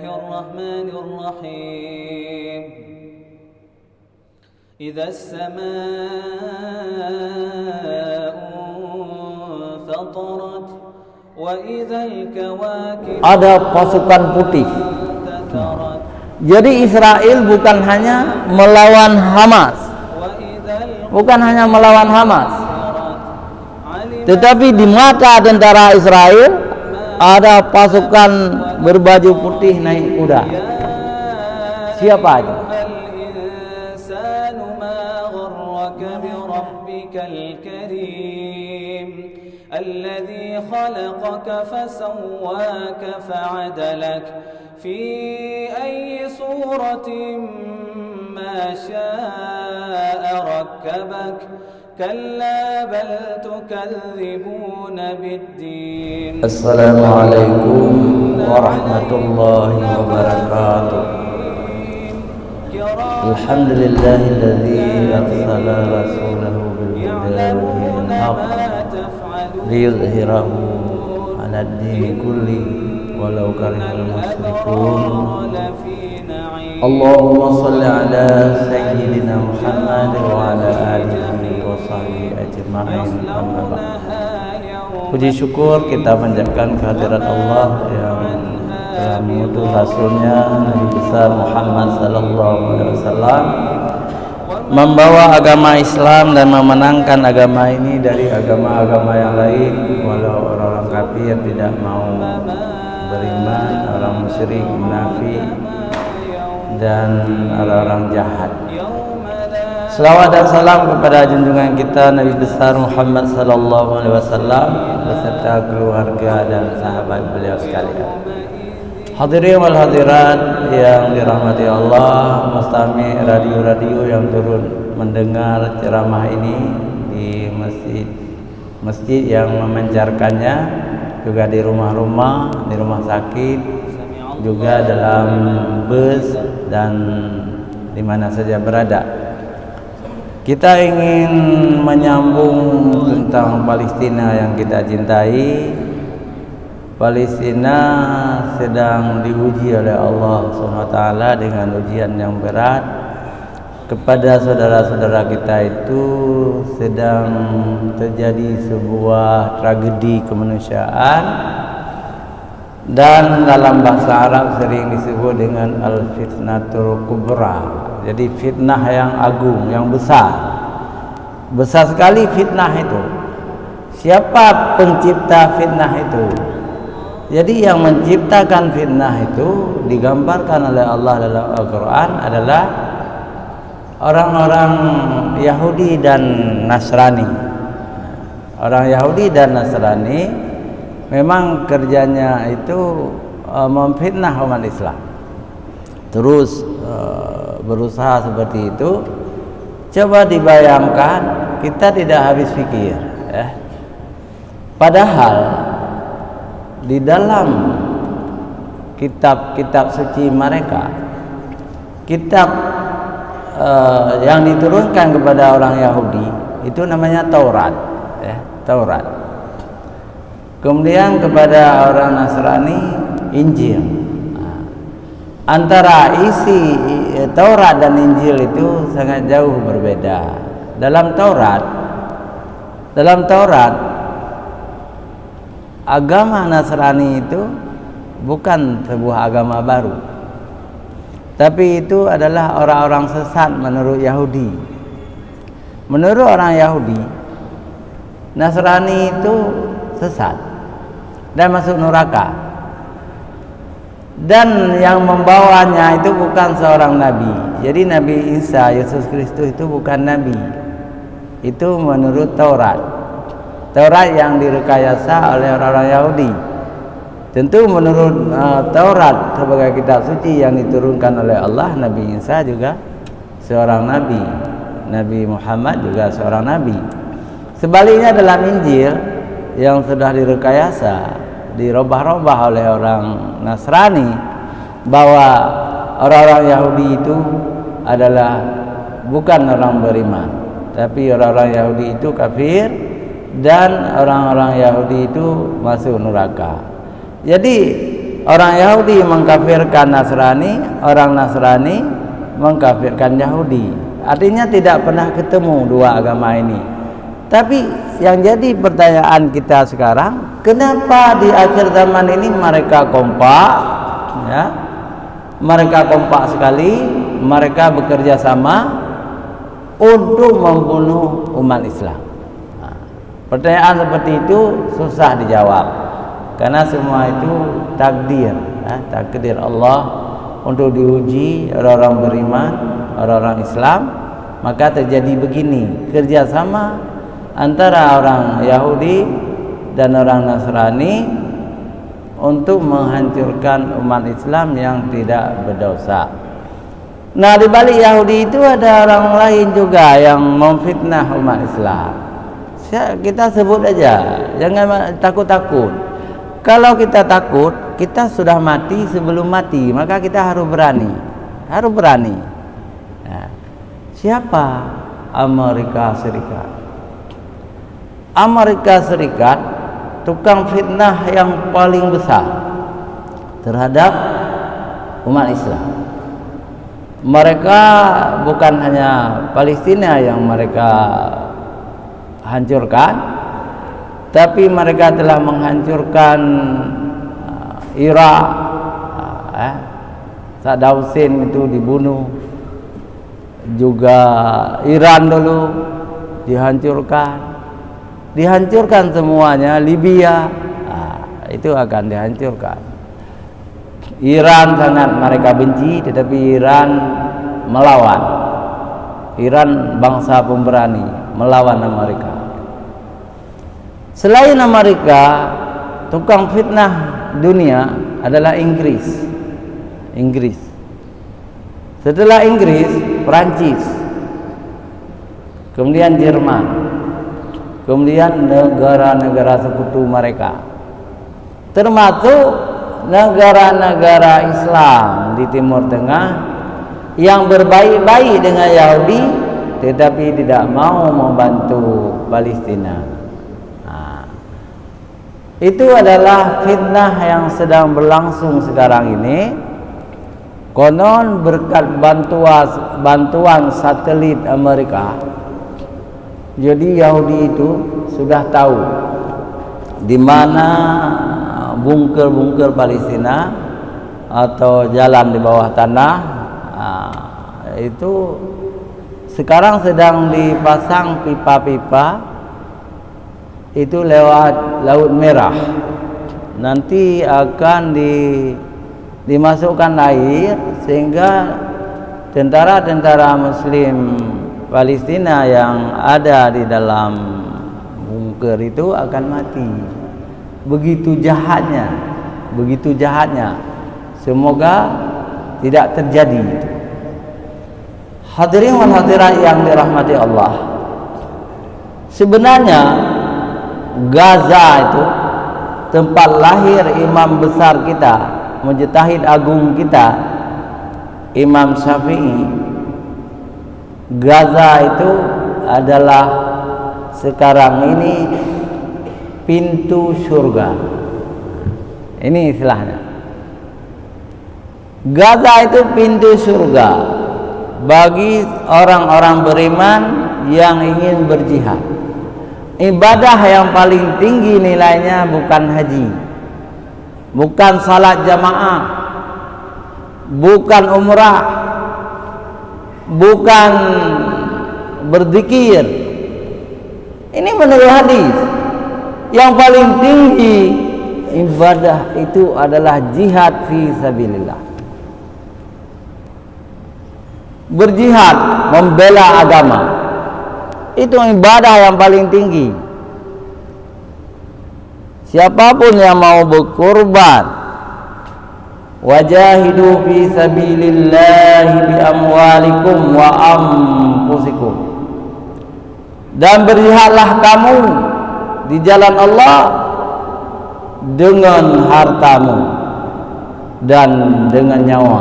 الرحمن الرحيم إذا السماء انفطرت وإذا الكواكب ada pasukan putih. Jadi Israel bukan hanya melawan Hamas, tetapi di mata tentara Israel ada pasukan berbaju putih naik kuda. Siapa itu? الذي خلقك فسواك فعدلك في أي صورة ما شاء ركبك كلا بل تكذبون بالدين. السلام عليكم ورحمة الله وبركاته. الحمد لله الذي أرسل رسوله بالهدى ودين الحق ليظهره على الدين كله ولو كره المشركون. اللهم صل على سيدنا محمد وعلى آله وصحبه أجمعين. Puji syukur kita panjatkan kehadirat Allah yang telah mengutus Rasulnya Nabi besar Muhammad sallallahu alaihi wasallam membawa agama Islam dan memenangkan agama ini dari agama-agama yang lain, walau orang-orang kafir tidak mau beriman, orang musyrik, munafik, dan orang-orang jahat. Selawat dan salam kepada junjungan kita Nabi besar Muhammad sallallahu alaihi wasallam beserta keluarga dan sahabat beliau sekalian. Hadirin wal hadirat yang dirahmati Allah, mustami radio-radio yang turun mendengar ceramah ini di masjid yang memancarkannya, juga di rumah-rumah, di rumah sakit, juga dalam bus dan di mana saja berada. Kita ingin menyambung tentang Palestina yang kita cintai. Palestina sedang diuji oleh Allah SWT dengan ujian yang berat. Kepada saudara-saudara kita itu sedang terjadi sebuah tragedi kemanusiaan, dan dalam bahasa Arab sering disebut dengan al-fitnatul kubra. Jadi fitnah yang agung, yang besar. Besar sekali fitnah itu. Siapa pencipta fitnah itu? Jadi yang menciptakan fitnah itu digambarkan oleh Allah dalam Al-Quran adalah orang-orang Yahudi dan Nasrani. Orang Yahudi dan Nasrani memang kerjanya itu memfitnah umat Islam. Terus berusaha seperti itu. Coba dibayangkan, kita tidak habis pikir, padahal di dalam kitab-kitab suci mereka, kitab yang diturunkan kepada orang Yahudi itu namanya Taurat, Taurat. Kemudian kepada orang Nasrani Injil. Antara isi Taurat dan Injil itu sangat jauh berbeda. Dalam Taurat agama Nasrani itu bukan sebuah agama baru, tapi itu adalah orang-orang sesat menurut Yahudi. Menurut orang Yahudi, Nasrani itu sesat dan masuk neraka, dan yang membawanya itu bukan seorang nabi. Jadi Nabi Isa, Yesus Kristus itu bukan nabi. Itu menurut Taurat. Taurat yang direkayasa oleh orang-orang Yahudi. Tentu menurut Taurat sebagai kitab suci yang diturunkan oleh Allah, Nabi Isa juga seorang nabi. Nabi Muhammad juga seorang nabi. Sebaliknya dalam Injil yang sudah direkayasa, dirubah-rubah oleh orang Nasrani, bahwa orang-orang Yahudi itu adalah bukan orang beriman, tapi orang-orang Yahudi itu kafir, dan orang-orang Yahudi itu masuk neraka. Jadi orang Yahudi mengkafirkan Nasrani, orang Nasrani mengkafirkan Yahudi. Artinya tidak pernah ketemu dua agama ini. Tapi yang jadi pertanyaan kita sekarang, kenapa di akhir zaman ini mereka kompak, ya? Mereka kompak sekali, mereka bekerja sama untuk membunuh umat Islam. Pertanyaan seperti itu susah dijawab, karena semua itu takdir, takdir Allah untuk diuji orang-orang beriman, orang-orang Islam. Maka terjadi begini, kerjasama antara orang Yahudi dan orang Nasrani untuk menghancurkan umat Islam yang tidak berdosa. Nah, di balik Yahudi itu ada orang lain juga yang memfitnah umat Islam. Kita sebut aja, jangan takut-takut. Kalau kita takut, kita sudah mati sebelum mati, maka kita harus berani. Harus berani. Nah, siapa? Amerika Serikat. Amerika Serikat tukang fitnah yang paling besar terhadap umat Islam. Mereka bukan hanya Palestina yang mereka hancurkan, tapi mereka telah menghancurkan Irak. Saddam Hussein itu dibunuh, juga Iran dulu dihancurkan semuanya. Libya itu akan dihancurkan. Iran sangat mereka benci, tetapi Iran melawan. Iran bangsa pemberani, melawan Amerika. Selain Amerika, tukang fitnah dunia adalah Inggris. Setelah Inggris, Perancis, kemudian Jerman, kemudian negara-negara sekutu mereka, termasuk negara-negara Islam di Timur Tengah yang berbaik-baik dengan Yahudi tetapi tidak mau membantu Palestina. Itu adalah fitnah yang sedang berlangsung sekarang ini. Konon berkat bantuan satelit Amerika, jadi Yahudi itu sudah tahu di mana bunker-bunker Palestina atau jalan di bawah tanah. Itu sekarang sedang dipasang pipa-pipa itu lewat Laut Merah. Nanti akan dimasukkan air sehingga tentara-tentara Muslim Palestina yang ada di dalam bunker itu akan mati. Begitu jahatnya. Semoga tidak terjadi. Hadirin wal hadirat yang dirahmati Allah, sebenarnya Gaza itu tempat lahir imam besar kita, mujtahid agung kita, Imam Syafi'i. Gaza itu adalah sekarang ini pintu surga. Ini istilahnya. Gaza itu pintu surga bagi orang-orang beriman yang ingin berjihad. Ibadah yang paling tinggi nilainya bukan haji, bukan salat jamaah, bukan umrah, bukan berzikir. Ini menurut hadis. Yang paling tinggi ibadah itu adalah jihad fi sabilillah. Berjihad, membela agama, itu ibadah yang paling tinggi. Siapapun yang mau berkorban, wajahidu fi sabilillahi bi amwalikum wa anfusikum, dan berjihadlah kamu di jalan Allah dengan hartamu dan dengan nyawa.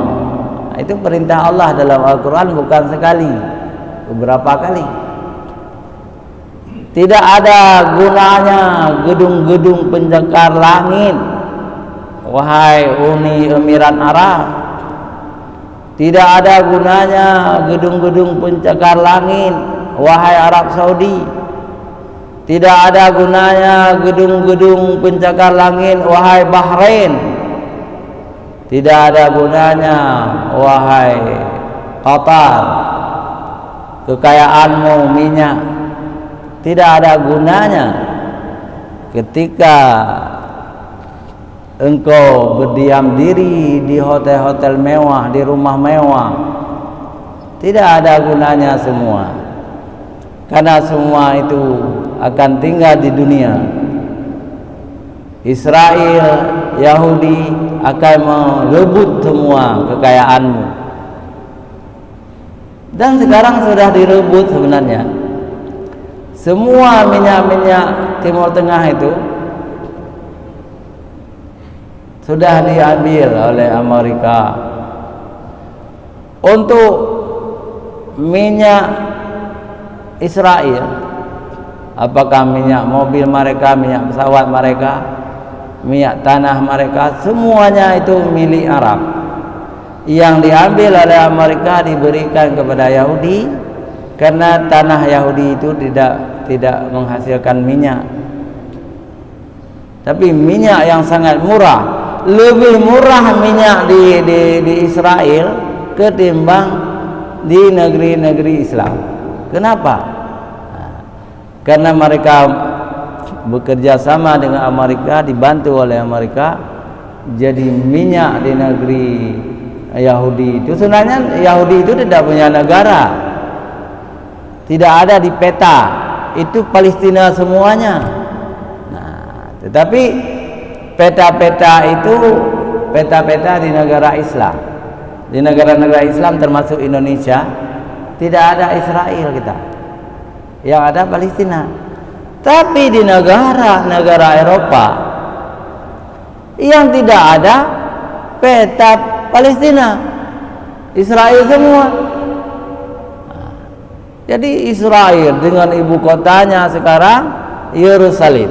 Itu perintah Allah dalam Al-Quran, bukan sekali, beberapa kali. Tidak ada gunanya gedung-gedung pencakar langit wahai Uni Emirat Arab, tidak ada gunanya gedung-gedung pencakar langit, wahai Arab Saudi. Tidak ada gunanya gedung-gedung pencakar langit, wahai Bahrain. Tidak ada gunanya, wahai Qatar, kekayaanmu minyak. Tidak ada gunanya ketika engkau berdiam diri di hotel-hotel mewah, di rumah mewah. Tidak ada gunanya semua, karena semua itu akan tinggal di dunia. Israel, Yahudi akan merebut semua kekayaanmu, dan sekarang sudah direbut sebenarnya. Semua minyak-minyak Timur Tengah itu sudah diambil oleh Amerika. Untuk minyak Israel, apakah minyak mobil mereka, minyak pesawat mereka, minyak tanah mereka, semuanya itu milik Arab. Yang diambil oleh Amerika diberikan kepada Yahudi, karena tanah Yahudi itu tidak menghasilkan minyak, tapi minyak yang sangat murah. Lebih murah minyak di Israel ketimbang di negeri-negeri Islam. Kenapa? Karena mereka bekerja sama dengan Amerika, dibantu oleh Amerika. Jadi minyak di negeri Yahudi itu, sebenarnya Yahudi itu tidak punya negara, tidak ada di peta, itu Palestina semuanya. Nah, tetapi peta-peta itu peta-peta di negara Islam. Di negara-negara Islam termasuk Indonesia, tidak ada Israel kita, yang ada Palestina. Tapi di negara-negara Eropa yang tidak ada peta Palestina, Israel semua. Jadi Israel dengan ibu kotanya sekarang Yerusalem,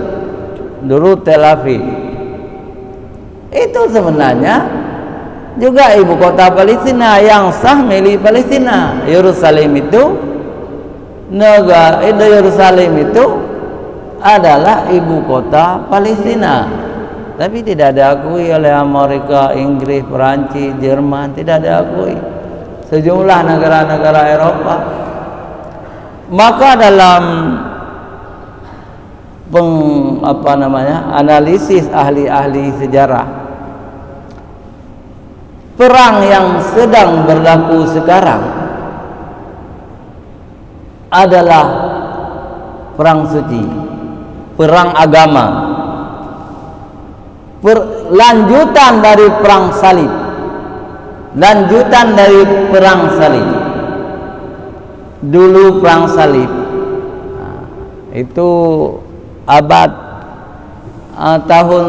dulu Tel Aviv, itu sebenarnya juga ibu kota Palestina yang sah milik Palestina. Yerusalem itu Yerusalem itu adalah ibu kota Palestina, tapi tidak diakui oleh Amerika, Inggris, Perancis, Jerman, tidak diakui. Sejumlah negara-negara Eropa. Maka dalam analisis ahli-ahli sejarah, perang yang sedang berlaku sekarang adalah perang suci, perang agama, lanjutan dari perang salib, lanjutan dari perang salib. Dulu perang salib itu abad tahun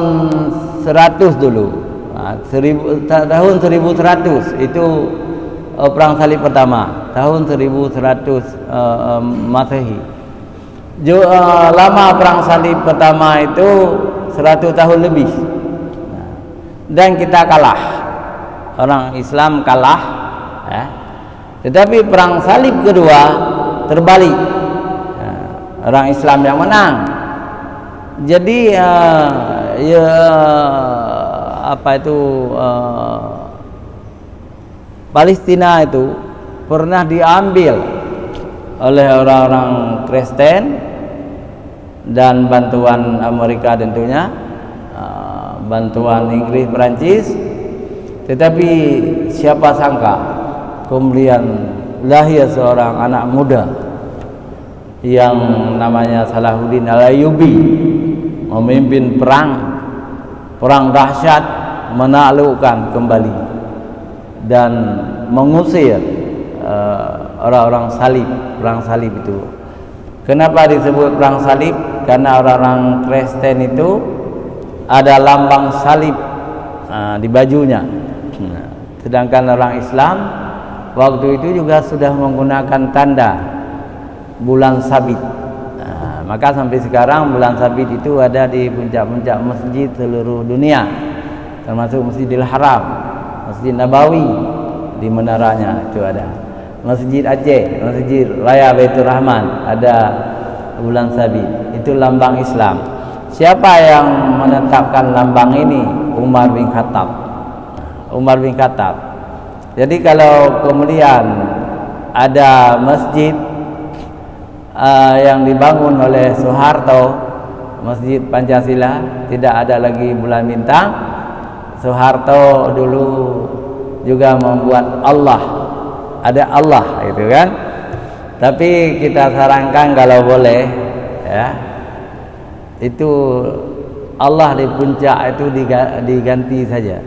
100 dulu, tahun 1100 itu perang salib pertama, tahun 1100 Masehi. Lama perang salib pertama itu 100 tahun lebih, dan kita kalah, orang Islam kalah, ya. Tetapi perang salib kedua terbalik, orang Islam yang menang. Jadi Palestina itu pernah diambil oleh orang-orang Kristen dan bantuan Amerika tentunya, bantuan Inggris, Perancis. Tetapi siapa sangka kemudian lahir seorang anak muda yang namanya Salahuddin Al-Ayyubi, memimpin perang dahsyat, menaklukkan kembali dan mengusir orang-orang salib, perang salib itu. Kenapa disebut perang salib? Karena orang-orang Kristen itu ada lambang salib di bajunya, sedangkan orang Islam waktu itu juga sudah menggunakan tanda bulan sabit. Maka sampai sekarang bulan sabit itu ada di puncak-puncak masjid seluruh dunia. termasuk Masjidil Haram, Masjid Nabawi di menaranya itu ada. Masjid Aceh, Masjid Raya Baitur Rahman ada bulan sabit. Itu lambang Islam. Siapa yang menetapkan lambang ini? Umar bin Khattab. Umar bin Khattab. Jadi kalau kemudian ada masjid yang dibangun oleh Soeharto, Masjid Pancasila, tidak ada lagi bulan bintang. Soeharto dulu juga membuat Allah, ada Allah gitu kan. Tapi kita sarankan kalau boleh ya, itu Allah di puncak itu diganti saja.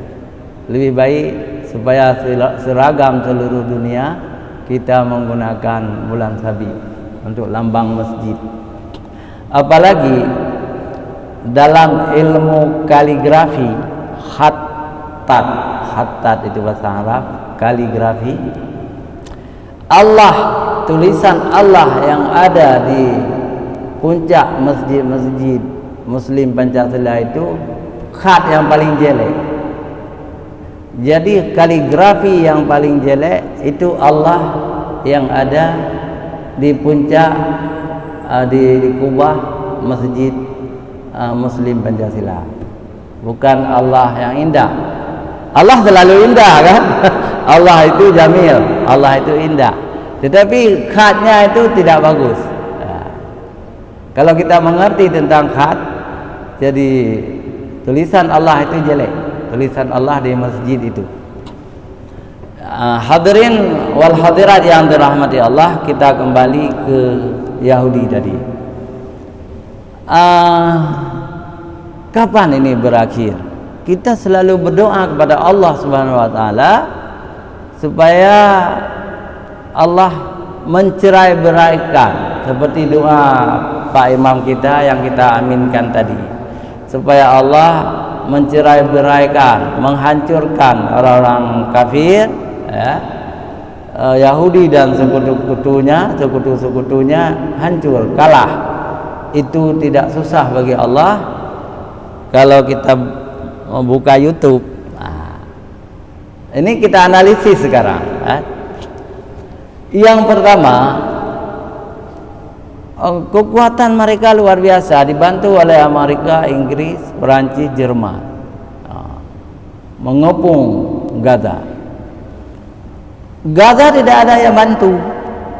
Lebih baik supaya seragam seluruh dunia kita menggunakan bulan sabit untuk lambang masjid. Apalagi dalam ilmu kaligrafi, khattat itu bahasa Arab, kaligrafi, Allah, tulisan Allah yang ada di puncak masjid-masjid Muslim Pancasila itu khat yang paling jelek. Jadi kaligrafi yang paling jelek itu Allah yang ada di puncak di kubah masjid Muslim Pancasila, bukan Allah yang indah. Allah selalu indah kan? Allah itu jamil, Allah itu indah. Tetapi khatnya itu tidak bagus. Kalau kita mengerti tentang khat, jadi tulisan Allah itu jelek, tulisan Allah di masjid itu. Hadirin wal hadirat yang dirahmati Allah, kita kembali ke Yahudi tadi. Kapan ini berakhir? Kita selalu berdoa kepada Allah Subhanahu wa taala supaya Allah mencerai-beraikan, seperti doa Pak Imam kita yang kita aminkan tadi, supaya Allah mencerai-beraikan, menghancurkan orang-orang kafir ya, Yahudi dan sekutu-sekutunya hancur, kalah. Itu tidak susah bagi Allah kalau kita membuka YouTube. Ini kita analisis sekarang. Yang pertama, kekuatan mereka luar biasa, dibantu oleh Amerika, Inggris, Perancis, Jerman, mengepung Gaza. Gaza tidak ada yang bantu,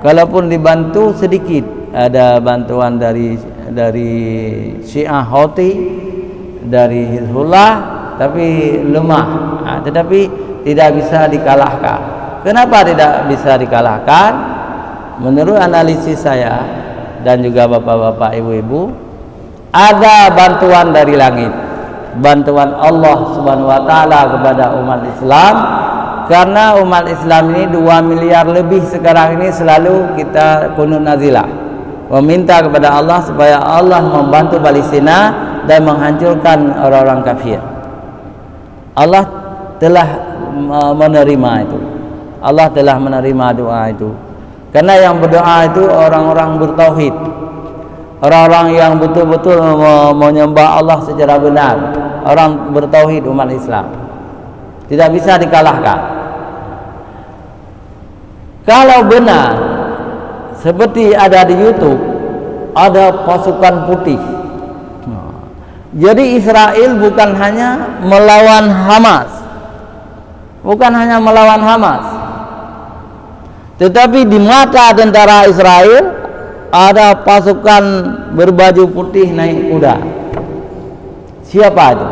kalaupun dibantu sedikit. Ada bantuan dari Syiah Houthi, dari Hizbullah, tapi lemah. Tetapi tidak bisa dikalahkan. Kenapa tidak bisa dikalahkan? Menurut analisis saya dan juga bapak-bapak, ibu-ibu, ada bantuan dari langit, bantuan Allah Subhanahu wa taala kepada umat Islam. Karena umat Islam ini 2 miliar lebih sekarang ini selalu kita kunut nazilah, meminta kepada Allah supaya Allah membantu Palestina dan menghancurkan orang-orang kafir. Allah telah menerima itu. Allah telah menerima doa itu. Karena yang berdoa itu orang-orang bertauhid, orang-orang yang betul-betul menyembah Allah secara benar, orang bertauhid umat Islam. Tidak bisa dikalahkan. Kalau benar seperti ada di YouTube, ada pasukan putih. Jadi Israel bukan hanya melawan Hamas, tetapi di mata tentara Israel ada pasukan berbaju putih naik kuda. Siapa itu?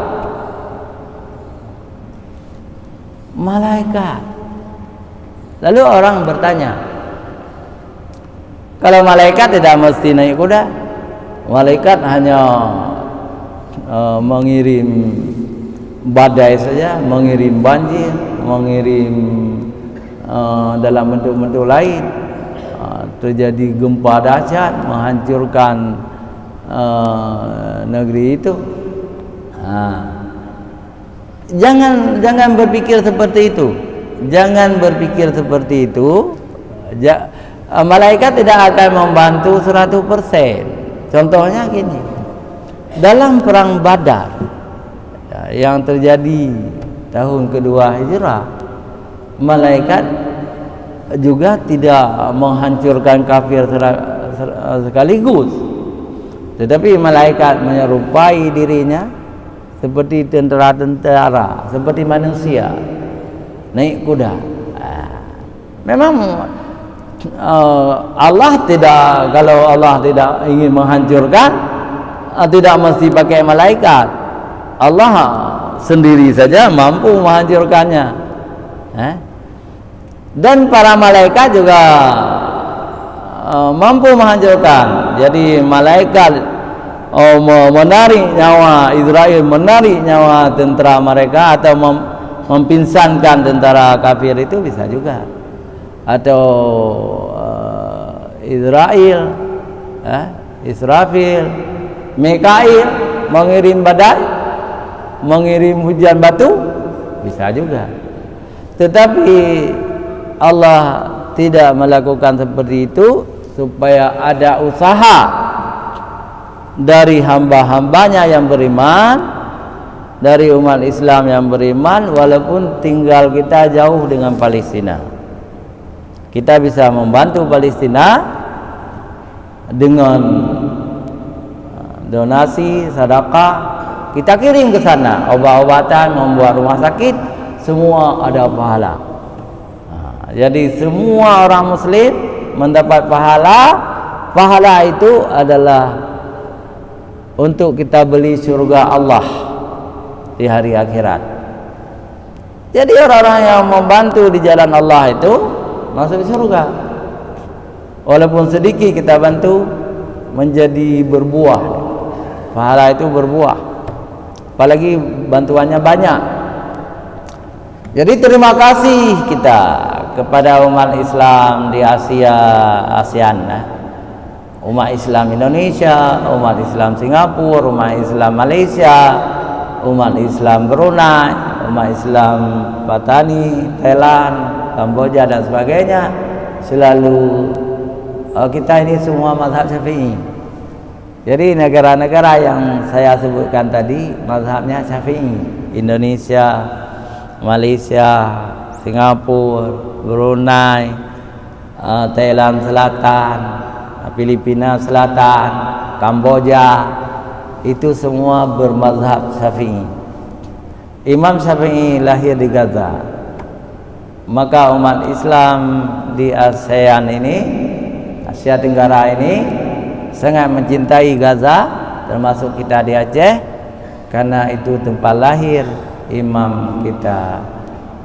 Malaikat. Lalu orang bertanya, kalau malaikat tidak mesti naik kuda, malaikat hanya mengirim badai saja, mengirim banjir, mengirim dalam bentuk-bentuk lain, terjadi gempa dahsyat menghancurkan negeri itu. Jangan berpikir seperti itu. Jangan berpikir seperti itu. Malaikat tidak akan membantu 100%. Contohnya gini, dalam perang Badar yang terjadi tahun kedua Hijrah, malaikat juga tidak menghancurkan kafir sekaligus, tetapi malaikat menyerupai dirinya seperti tentara-tentara, seperti manusia naik kuda. Memang Allah tidak, kalau Allah tidak ingin menghancurkan, tidak mesti pakai malaikat. Allah sendiri saja mampu menghancurkannya. Dan para malaikat juga mampu menghancurkan. Jadi malaikat menarik nyawa Israel, menarik nyawa tentara mereka, atau mempinsankan tentara kafir itu bisa juga. Atau Israel, Israfil, Mikail mengirim badai, mengirim hujan batu, bisa juga. Tetapi Allah tidak melakukan seperti itu, supaya ada usaha dari hamba-hambanya yang beriman, dari umat Islam yang beriman, walaupun tinggal kita jauh dengan Palestina. Kita bisa membantu Palestina dengan donasi, sedekah, kita kirim ke sana, obat-obatan, membuat rumah sakit, semua ada pahala. Jadi semua orang muslim mendapat pahala. Pahala itu adalah untuk kita beli surga Allah di hari akhirat. Jadi orang-orang yang membantu di jalan Allah itu masuk surga. Walaupun sedikit kita bantu, menjadi berbuah. Pahala itu berbuah. Apalagi bantuannya banyak. Jadi terima kasih kita kepada umat Islam di ASEAN, umat Islam Indonesia, umat Islam Singapura, umat Islam Malaysia, umat Islam Brunei, umat Islam Patani, Thailand, Kamboja dan sebagainya. Selalu kita ini semua mazhab Syafi'i. Jadi negara-negara yang saya sebutkan tadi mazhabnya Syafi'i. Indonesia, Malaysia, Singapura, Brunei, Thailand Selatan, Filipina Selatan, Kamboja, itu semua bermazhab Syafi'i. Imam Syafi'i lahir di Gaza. Maka umat Islam di ASEAN ini, Asia Tenggara ini, sangat mencintai Gaza, termasuk kita di Aceh, karena itu tempat lahir imam kita,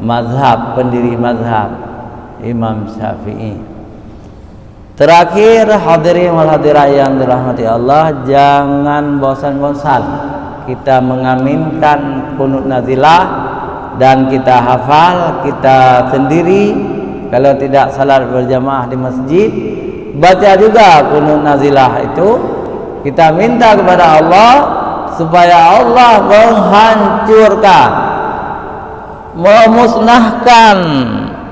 mazhab, pendiri mazhab Imam Syafi'i. Terakhir, hadirin wal hadirat yang dirahmati Allah, jangan bosan-bosan kita mengaminkan qunut nazilah, dan kita hafal, kita sendiri kalau tidak salat berjamaah di masjid, baca juga qunut nazilah itu. Kita minta kepada Allah supaya Allah menghancurkan, memusnahkan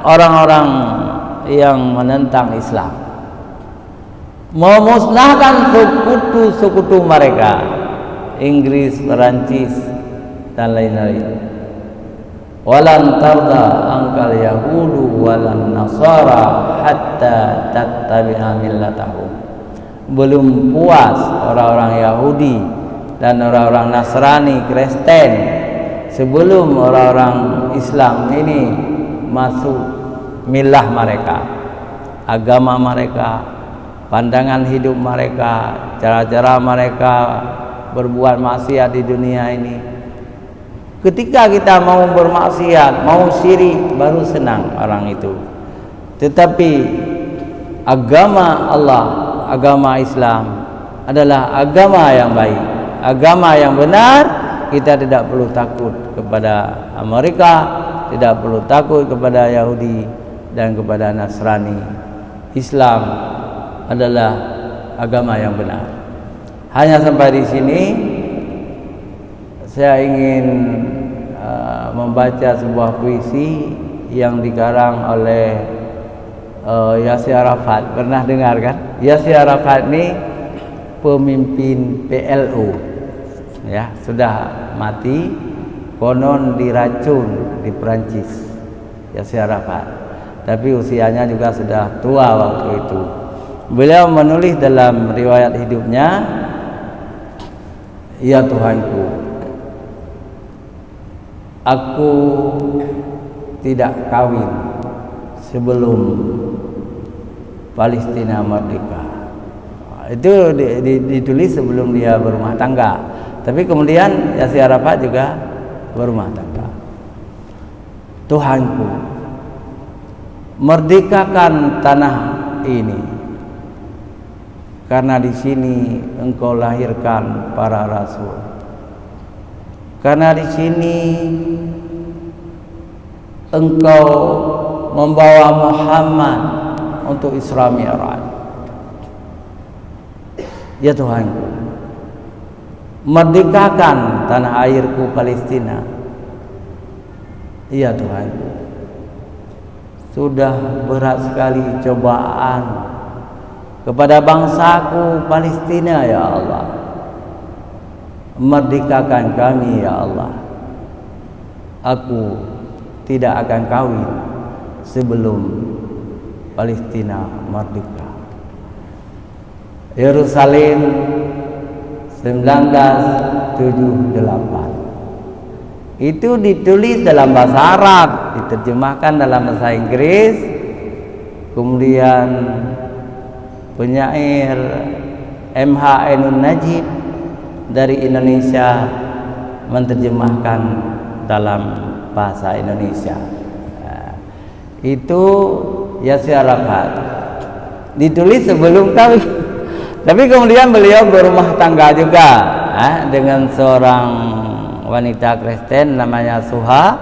orang-orang yang menentang Islam, memusnahkan sekutu-sekutu mereka, Inggris, Perancis dan lain-lain. Walan tarda angkal yahudu walan nasara hatta tattabi'a millatahum. Belum puas orang-orang Yahudi dan orang-orang Nasrani, Kristen, sebelum orang-orang Islam ini masuk milah mereka, agama mereka, pandangan hidup mereka, cara-cara mereka berbuat maksiat di dunia ini. Ketika kita mau bermaksiat, mau syirik, baru senang orang itu. Tetapi agama Allah, agama Islam adalah agama yang baik, agama yang benar. Kita tidak perlu takut kepada Amerika, tidak perlu takut kepada Yahudi dan kepada Nasrani. Islam adalah agama yang benar. Hanya sampai di sini. Saya ingin membaca sebuah puisi yang dikarang oleh Yasir Arafat. Pernah dengar kan? Yasir Arafat ini pemimpin PLO, ya, sudah mati. konon diracun di Perancis, Yasir Arafat. Tapi usianya juga sudah tua waktu itu. Beliau menulis dalam riwayat hidupnya, "Ya Tuhanku, aku tidak kawin sebelum Palestina merdeka." Itu ditulis sebelum dia berumah tangga. Tapi kemudian Yasir Arafat juga berumah tangga. "Tuhanku, merdekakan tanah ini, karena di sini Engkau lahirkan para rasul. Karena di sini Engkau membawa Muhammad untuk Isra Mi'raj. Ya Tuhanku, merdekakan tanah airku Palestina. Ya Tuhanku, sudah berat sekali cobaan kepada bangsaku Palestina, ya Allah. Merdekakan kami, ya Allah. Aku tidak akan kawin sebelum Palestina merdeka." Yerusalem 1978. Itu ditulis dalam bahasa Arab, diterjemahkan dalam bahasa Inggris. Kemudian penyair MH Ainun Najib dari Indonesia menerjemahkan dalam bahasa Indonesia. Itu Yasir Arafat, ditulis sebelum kawin. Tapi kemudian beliau berumah tangga juga dengan seorang wanita Kristen namanya Suha,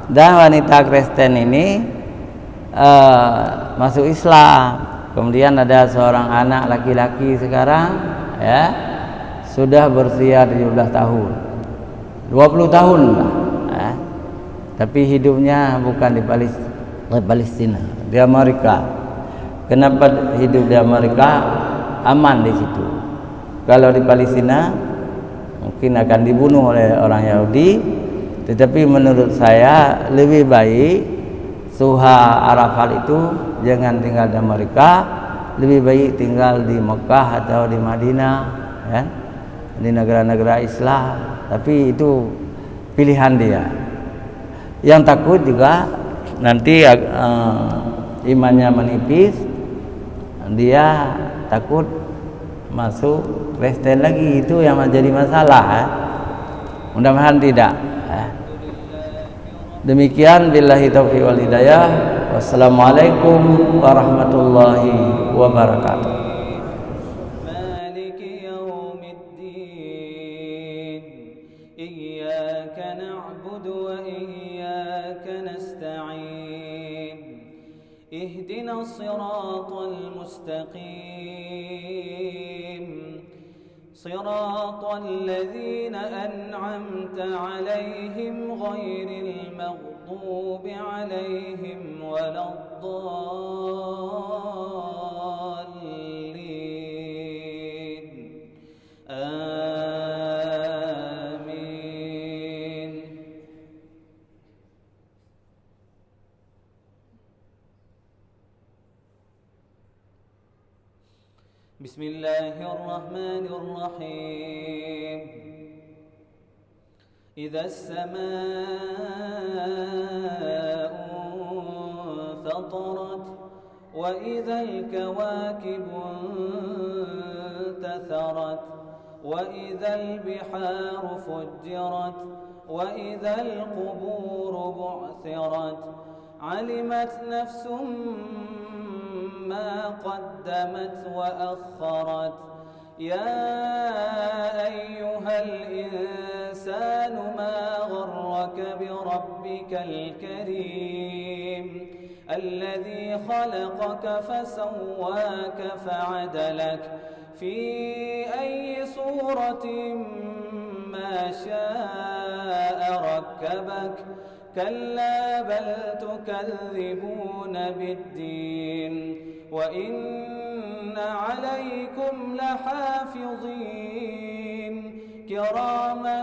dan wanita Kristen ini masuk Islam. Kemudian ada seorang anak laki-laki sekarang, ya, sudah berusia 17 tahun, 20 tahun lah, tapi hidupnya bukan di Palestina, di Amerika. Kenapa hidup di Amerika? Aman di situ. Kalau di Palestina mungkin akan dibunuh oleh orang Yahudi. Tetapi menurut saya lebih baik Suha Arafat itu jangan tinggal di Amerika, lebih baik tinggal di Mekah atau di Madinah, ya, di negara-negara Islam. Tapi itu pilihan dia. Yang takut juga nanti imannya menipis, dia takut masuk Kristen lagi, itu yang menjadi masalah. Mudah-mudahan tidak. Demikian, billahi taufiq wal hidayah. Wassalamualaikum warahmatullahi wabarakatuh. Maliki yaumiddin, iyyaka na'budu wa iyyaka nasta'in, ihdinas siratal mustaqim, siratal ladzina an'amta 'alaihim ghairil maghdubi 'alaihim waladdallin. Amin. Bismillahirrahmanirrahim. إذا السماء انفطرت وإذا الكواكب انتثرت وإذا البحار فجرت وإذا القبور بعثرت علمت نفس ما قدمت وأخرت يا أيها الإنسان ما غرك بربك الكريم الذي خلقك فسواك فعدلك في أي صورة ما شاء ركبك كلا بل تكذبون بالدين وإن عليكم لحافظين كراما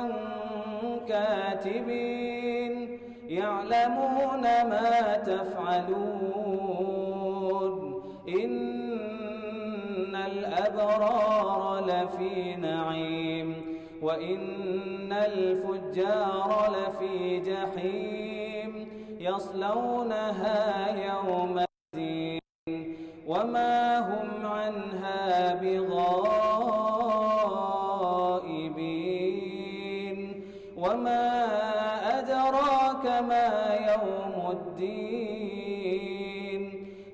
كاتبين يعلمون ما تفعلون إن الأبرار لفي نعيم وإن الفجار لفي جحيم يصلونها يوم الدين وما هم عنها بغائبين وما أدراك ما يوم الدين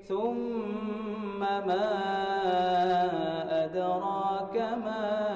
ثم ما أدراك ما